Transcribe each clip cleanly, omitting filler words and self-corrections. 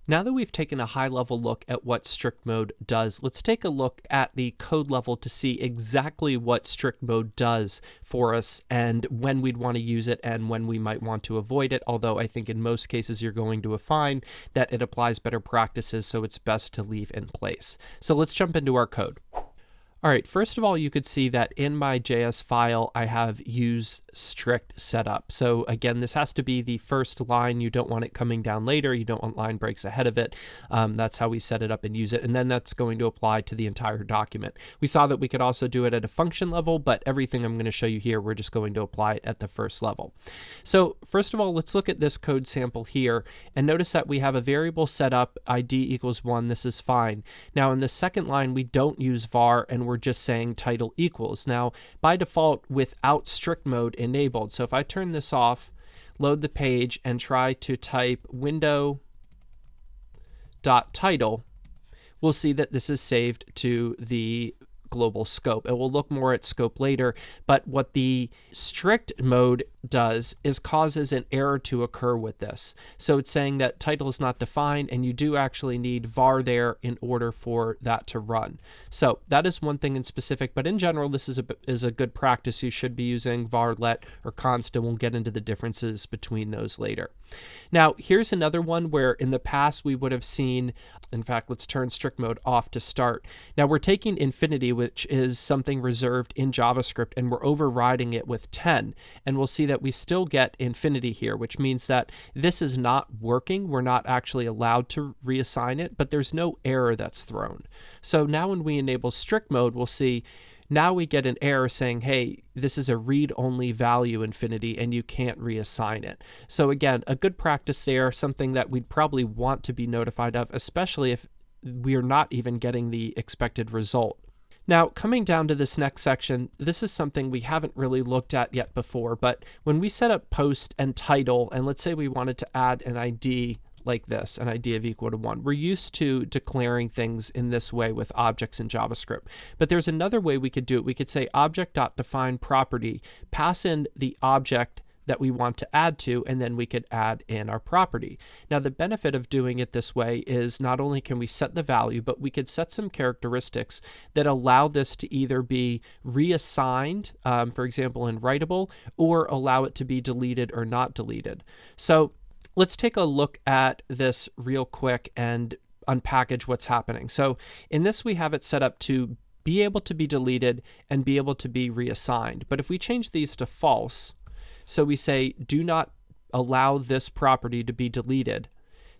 Now that we've taken a high-level look at what strict mode does, let's take a look at the code level to see exactly what strict mode does for us and when we'd want to use it and when we might want to avoid it, although I think in most cases you're going to find that it applies better practices, so it's best to leave in place. So let's jump into our code. All right, first of all, you could see that in my JS file, I have use strict set up. So again, this has to be the first line. You don't want it coming down later. You don't want line breaks ahead of it. That's how we set it up and use it. And then that's going to apply to the entire document. We saw that we could also do it at a function level, but everything I'm going to show you here, we're just going to apply it at the first level. So first of all, let's look at this code sample here and notice that we have a variable set up, ID equals 1. This is fine. Now in the second line, we don't use var and we're just saying title equals. Now, by default, without strict mode enabled. So if I turn this off, load the page, and try to type window.title, we'll see that this is saved to the global scope. And we'll look more at scope later, but what the strict mode does is causes an error to occur with this. So it's saying that title is not defined, and you do actually need var there in order for that to run. So that is one thing in specific, but in general, this is a good practice. You should be using var let or const, and we'll get into the differences between those later. Now, here's another one where in the past we would have seen, in fact, let's turn strict mode off to start. Now we're taking infinity, which is something reserved in JavaScript, and we're overriding it with 10. And we'll see that we still get infinity here, which means that this is not working. We're not actually allowed to reassign it, but there's no error that's thrown. So now when we enable strict mode, we'll see now we get an error saying, hey, this is a read-only value infinity and you can't reassign it. So again, a good practice there, something that we'd probably want to be notified of, especially if we're not even getting the expected result. Now, coming down to this next section, this is something we haven't really looked at yet before, but when we set up post and title, and let's say we wanted to add an ID like this, an ID of equal to 1. We're used to declaring things in this way with objects in JavaScript. But there's another way we could do it. We could say object.define property, pass in the object that we want to add to, and then we could add in our property. Now, the benefit of doing it this way is not only can we set the value, but we could set some characteristics that allow this to either be reassigned, for example, in writable, or allow it to be deleted or not deleted. So let's take a look at this real quick and unpackage what's happening. So in this, we have it set up to be able to be deleted and be able to be reassigned. But if we change these to false, so we say do not allow this property to be deleted,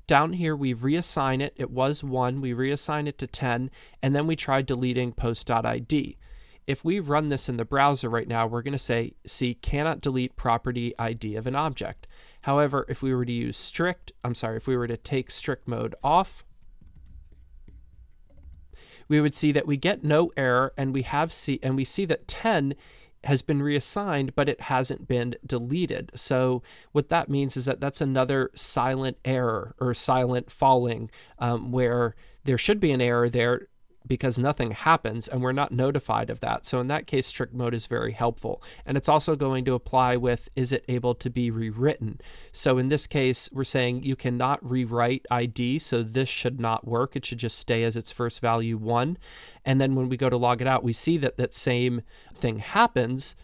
down here we reassign it. It was 1, we reassign it to 10, and then we try deleting post.id. If we run this in the browser right now, we're going to say, see, cannot delete property ID of an object. However, if we were to use if we were to take strict mode off, we would see that we get no error, and we see that 10 has been reassigned, but it hasn't been deleted. So what that means is that that's another silent error or silent falling, where there should be an error there because nothing happens and we're not notified of that. So in that case, strict mode is very helpful. And it's also going to apply with, is it able to be rewritten? So in this case, we're saying you cannot rewrite ID, so this should not work. It should just stay as its first value 1. And then when we go to log it out, we see that that same thing happens,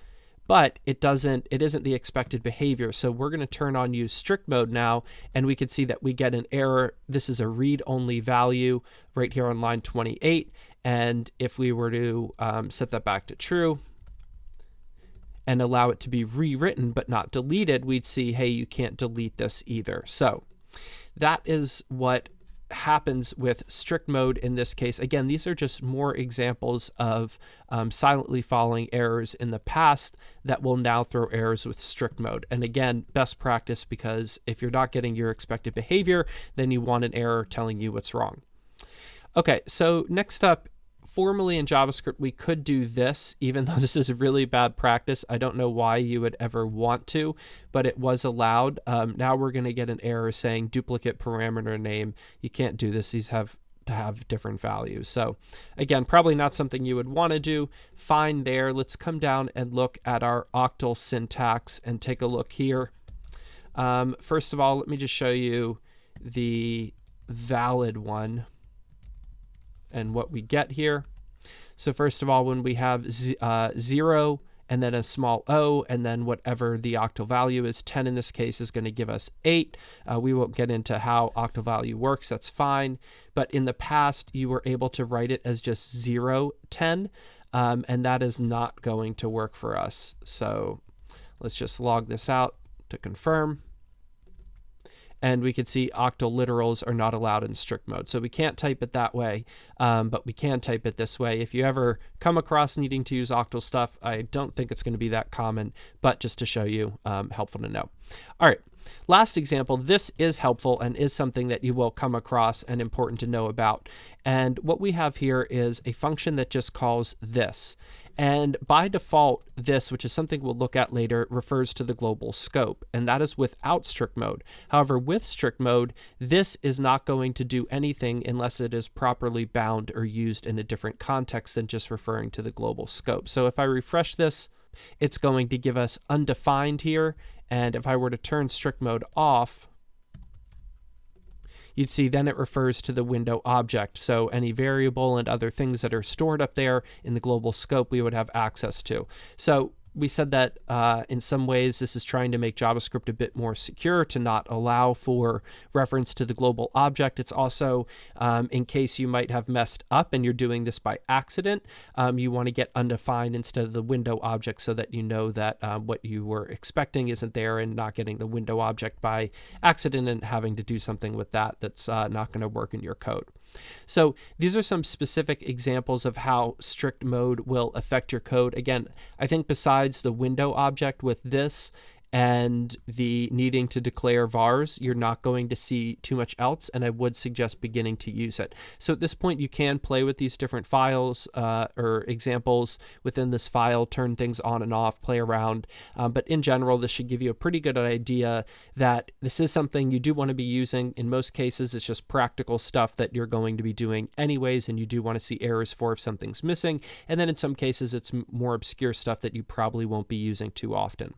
but it isn't the expected behavior. So we're going to turn on use strict mode now, and we can see that we get an error. This is a read-only value right here on line 28. And if we were to set that back to true and allow it to be rewritten but not deleted, we'd see, hey, you can't delete this either. So that is what happens with strict mode in this case. Again, these are just more examples of silently falling errors in the past that will now throw errors with strict mode. And again, best practice, because if you're not getting your expected behavior, then you want an error telling you what's wrong. Okay, so next up, formally in JavaScript, we could do this, even though this is a really bad practice. I don't know why you would ever want to, but it was allowed. Now we're going to get an error saying duplicate parameter name. You can't do this. These have to have different values. So again, probably not something you would want to do. Fine there. Let's come down and look at our octal syntax and take a look here. First of all, let me just show you the valid one and what we get here. So first of all, when we have 0 and then a small o, and then whatever the octal value is, 10 in this case is going to give us 8. We won't get into how octal value works, that's fine. But in the past, you were able to write it as just 0, 10, and that is not going to work for us. So let's just log this out to confirm. And we can see octal literals are not allowed in strict mode. So we can't type it that way, but we can type it this way. If you ever come across needing to use octal stuff, I don't think it's going to be that common, but just to show you, helpful to know. All right, last example. This is helpful and is something that you will come across and important to know about. And what we have here is a function that just calls this. And by default, this, which is something we'll look at later, refers to the global scope, and that is without strict mode. However, with strict mode, this is not going to do anything unless it is properly bound or used in a different context than just referring to the global scope. So if I refresh this, it's going to give us undefined here, and if I were to turn strict mode off, you'd see then it refers to the window object. So any variable and other things that are stored up there in the global scope, we would have access to. So we said that in some ways this is trying to make JavaScript a bit more secure to not allow for reference to the global object. It's also, in case you might have messed up and you're doing this by accident, you want to get undefined instead of the window object so that you know that what you were expecting isn't there and not getting the window object by accident and having to do something with that that's not going to work in your code. So these are some specific examples of how strict mode will affect your code. Again, I think besides the window object with this and the needing to declare vars, you're not going to see too much else, and I would suggest beginning to use it. So at this point, you can play with these different files or examples within this file, turn things on and off, play around. But in general, this should give you a pretty good idea that this is something you do want to be using. In most cases, it's just practical stuff that you're going to be doing anyways, and you do want to see errors for if something's missing. And then in some cases, it's more obscure stuff that you probably won't be using too often.